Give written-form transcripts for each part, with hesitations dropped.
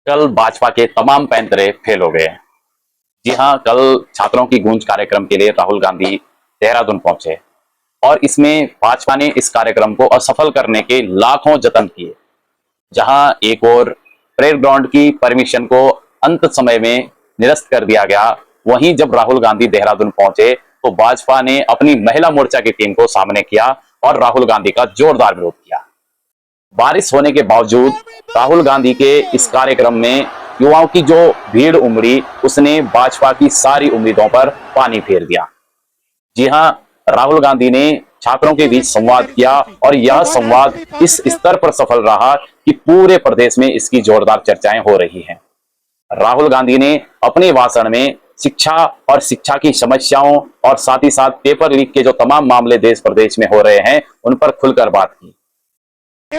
कल भाजपा के तमाम पैंतरे फेल हो गए। जी हाँ, कल छात्रों की गूंज कार्यक्रम के लिए राहुल गांधी देहरादून पहुंचे और इसमें भाजपा ने इस कार्यक्रम को असफल करने के लाखों जतन किए। जहां एक और परेड ग्राउंड की परमिशन को अंत समय में निरस्त कर दिया गया, वहीं जब राहुल गांधी देहरादून पहुंचे तो भाजपा ने अपनी महिला मोर्चा की टीम को सामने किया और राहुल गांधी का जोरदार विरोध किया। बारिश होने के बावजूद राहुल गांधी के इस कार्यक्रम में युवाओं की जो भीड़ उमड़ी, उसने भाजपा की सारी उम्मीदों पर पानी फेर दिया। जी हां, राहुल गांधी ने छात्रों के बीच संवाद किया और यह संवाद इस स्तर पर सफल रहा कि पूरे प्रदेश में इसकी जोरदार चर्चाएं हो रही हैं। राहुल गांधी ने अपने भाषण में शिक्षा और शिक्षा की समस्याओं और साथ ही साथ पेपर लीक के जो तमाम मामले देश प्रदेश में हो रहे हैं, उन पर खुलकर बात की।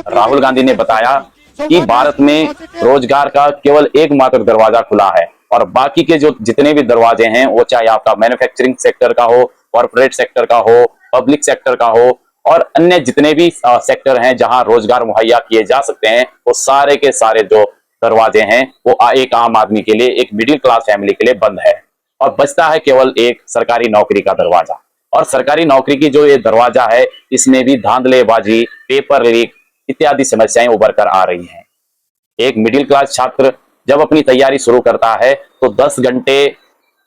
राहुल गांधी ने बताया कि भारत में रोजगार का केवल एकमात्र दरवाजा खुला है और बाकी के जो जितने भी दरवाजे हैं, वो चाहे आपका मैन्युफैक्चरिंग सेक्टर का हो, कॉर्पोरेट सेक्टर का हो, पब्लिक सेक्टर का हो और अन्य जितने भी सेक्टर हैं जहां रोजगार मुहैया किए जा सकते हैं, वो सारे के सारे जो दरवाजे हैं वो एक आम आदमी के लिए, एक मिडिल क्लास फैमिली के लिए बंद है और बचता है केवल एक सरकारी नौकरी का दरवाजा। और सरकारी नौकरी की जो ये दरवाजा है, इसमें भी धांधलेबाजी, पेपर लीक इत्यादि समस्याएं उभर कर आ रही हैं। एक मिडिल क्लास छात्र जब अपनी तैयारी शुरू करता है तो 10 घंटे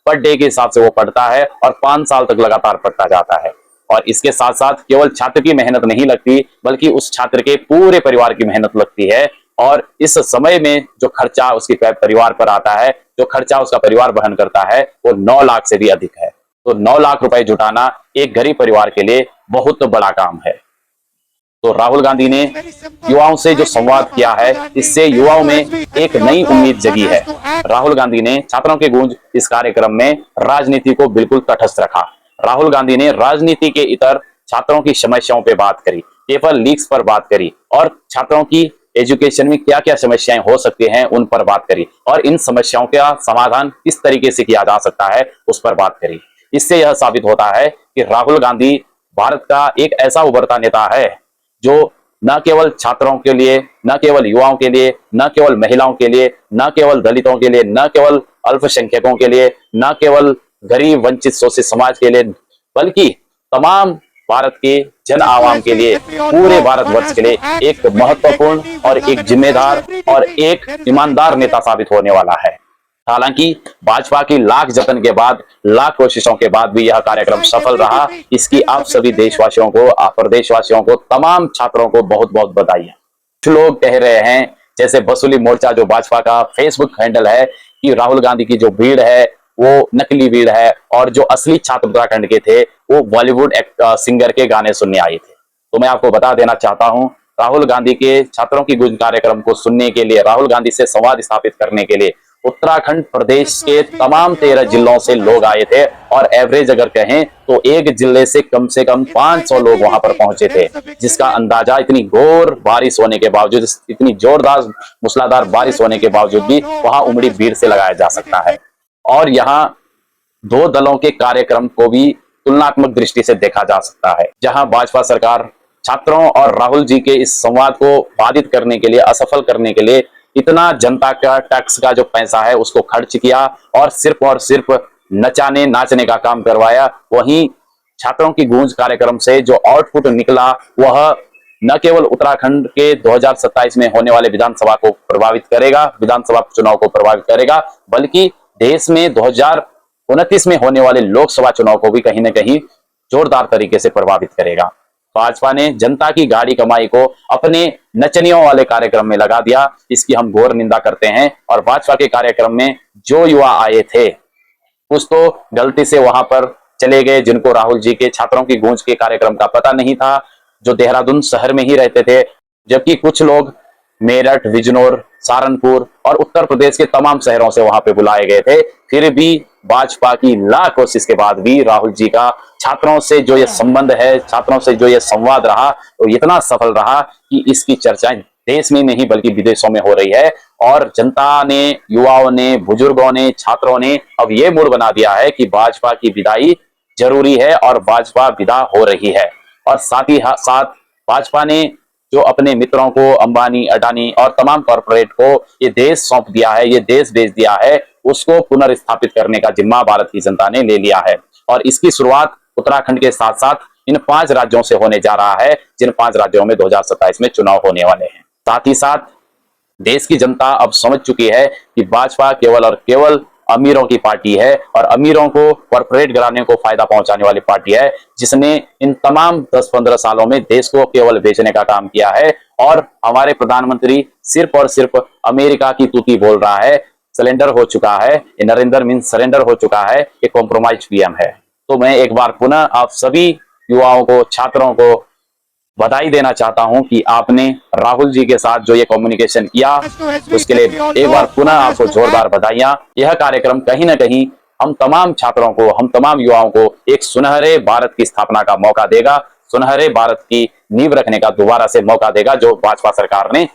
पर डे के हिसाब से वो पढ़ता है और 5 साल तक लगातार पढ़ता जाता है। और इसके साथ साथ केवल छात्र की मेहनत नहीं लगती, बल्कि उस छात्र के पूरे परिवार की मेहनत लगती है। और इस समय में जो खर्चा उसके परिवार पर आता है, जो खर्चा उसका परिवार वहन करता है, वो 9 लाख से भी अधिक है। तो 9 लाख रुपए जुटाना एक गरीब परिवार के लिए बहुत बड़ा काम है। तो राहुल गांधी ने युवाओं से जो संवाद किया है, इससे युवाओं में एक नई उम्मीद जगी है। राहुल गांधी ने छात्रों के गूंज इस कार्यक्रम में राजनीति को बिल्कुल तटस्थ रखा। राहुल गांधी ने राजनीति के इतर छात्रों की समस्याओं पे बात करी, पेपर लीक्स पर बात करी और छात्रों की एजुकेशन में क्या क्या समस्याएं हो सकती हैं उन पर बात करी और इन समस्याओं का समाधान किस तरीके से किया जा सकता है उस पर बात करी। इससे यह साबित होता है कि राहुल गांधी भारत का एक ऐसा उभरता नेता है जो न केवल छात्रों के लिए, न केवल युवाओं के लिए, न केवल महिलाओं के लिए, न केवल दलितों के लिए, न केवल अल्पसंख्यकों के लिए, न केवल गरीब वंचित शोषित समाज के लिए, बल्कि तमाम भारत के जन आवाम के लिए, पूरे भारतवर्ष के लिए एक महत्वपूर्ण और एक जिम्मेदार और एक ईमानदार नेता साबित होने वाला है। हालांकि भाजपा की लाख जतन के बाद, लाख कोशिशों के बाद भी यह कार्यक्रम सफल रहा। इसकी आप सभी देशवासियों को, प्रदेशवासियों को, तमाम छात्रों को बहुत बहुत बधाई है। कुछ लोग कह रहे हैं, जैसे वसूली मोर्चा जो भाजपा का फेसबुक हैंडल है, कि राहुल गांधी की जो भीड़ है वो नकली भीड़ है और जो असली छात्र उत्तराखंड के थे वो बॉलीवुड सिंगर के गाने सुनने आए थे। तो मैं आपको बता देना चाहता हूं, राहुल गांधी के छात्रों की गूंज कार्यक्रम को सुनने के लिए, राहुल गांधी से संवाद स्थापित करने के लिए उत्तराखंड प्रदेश के तमाम 13 जिलों से लोग आए थे और एवरेज अगर कहें तो एक जिले से कम 500 लोग वहां पर पहुंचे थे, जिसका अंदाजा इतनी घोर बारिश होने के बावजूद, इतनी जोरदार मूसलाधार बारिश होने के बावजूद भी वहां उमड़ी भीड़ से लगाया जा सकता है। और यहाँ दो दलों के कार्यक्रम को भी तुलनात्मक दृष्टि से देखा जा सकता है, जहां भाजपा सरकार छात्रों और राहुल जी के इस संवाद को बाधित करने के लिए, असफल करने के लिए इतना जनता का टैक्स का जो पैसा है उसको खर्च किया और सिर्फ नचाने नाचने का काम करवाया। वहीं छात्रों की गूंज कार्यक्रम से जो आउटपुट निकला वह न केवल उत्तराखंड के 2027 में होने वाले विधानसभा को प्रभावित करेगा, विधानसभा चुनाव को प्रभावित करेगा, बल्कि देश में 2029 में होने वाले लोकसभा चुनाव को भी कहीं ना कहीं जोरदार तरीके से प्रभावित करेगा। भाजपा ने जनता की गाड़ी कमाई को अपने नचनियों वाले कार्यक्रम में लगा दिया, इसकी हम घोर निंदा करते हैं। और भाजपा के कार्यक्रम में जो युवा आए थे कुछ तो गलती से वहां पर चले गए, जिनको राहुल जी के छात्रों की गूंज के कार्यक्रम का पता नहीं था, जो देहरादून शहर में ही रहते थे, जबकि कुछ लोग मेरठ, बिजनौर, सहारनपुर और उत्तर प्रदेश के तमाम शहरों से वहां पे बुलाए गए थे। फिर भी भाजपा की लाख कोशिश के बाद भी राहुल जी का छात्रों से जो ये संबंध है, छात्रों से जो ये संवाद रहा, तो इतना सफल रहा कि इसकी चर्चाएं देश में नहीं बल्कि विदेशों में हो रही है। और जनता ने, युवाओं ने, बुजुर्गों ने, छात्रों ने अब ये मूड बना दिया है कि भाजपा की विदाई जरूरी है और भाजपा विदा हो रही है। और साथ ही साथ भाजपा ने जो अपने मित्रों को, अंबानी, अडानी और तमाम कॉरपोरेट को ये देश सौंप दिया है, ये देश बेच दिया है, उसको पुनर्स्थापित करने का जिम्मा भारत की जनता ने ले लिया है। और इसकी शुरुआत उत्तराखंड के साथ साथ इन 5 राज्यों से होने जा रहा है, जिन 5 राज्यों में 2027 में चुनाव होने वाले हैं। साथ ही साथ देश की जनता अब समझ चुकी है कि भाजपा केवल और केवल अमीरों की पार्टी है और अमीरों को, कॉर्पोरेट घराने को फायदा पहुंचाने वाली पार्टी है, जिसने इन तमाम 10-15 सालों में देश को केवल बेचने का काम किया है। और हमारे प्रधानमंत्री सिर्फ और सिर्फ अमेरिका की तूती बोल रहा है, सरेंडर हो चुका है, ये नरेंद्र मीन सरेंडर हो चुका है, ये कॉम्प्रोमाइज पीएम है। तो मैं एक बार पुनः आप सभी युवाओं को, छात्रों को बधाई देना चाहता हूं कि आपने राहुल जी के साथ जो ये कम्युनिकेशन किया, उसके लिए एक बार पुनः आपको जोरदार बधाइयां। यह कार्यक्रम कहीं ना कहीं हम तमाम छात्रों को, हम तमाम युवाओं को एक सुनहरे भारत की स्थापना का मौका देगा, सुनहरे भारत की नींव रखने का दोबारा से मौका देगा, जो भाजपा सरकार ने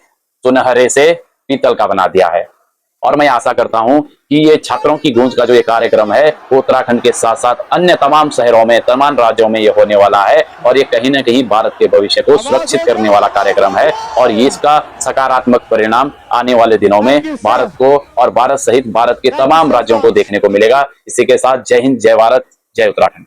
सुनहरे से पीतल का बना दिया है। और मैं आशा करता हूं कि ये छात्रों की गूंज का जो ये कार्यक्रम है, वो उत्तराखंड के साथ साथ अन्य तमाम शहरों में, तमाम राज्यों में ये होने वाला है और ये कहीं ना कहीं भारत के भविष्य को सुरक्षित करने वाला कार्यक्रम है। और ये इसका सकारात्मक परिणाम आने वाले दिनों में भारत को और भारत सहित भारत के तमाम राज्यों को देखने को मिलेगा। इसी के साथ जय हिंद, जय भारत, जय उत्तराखंड।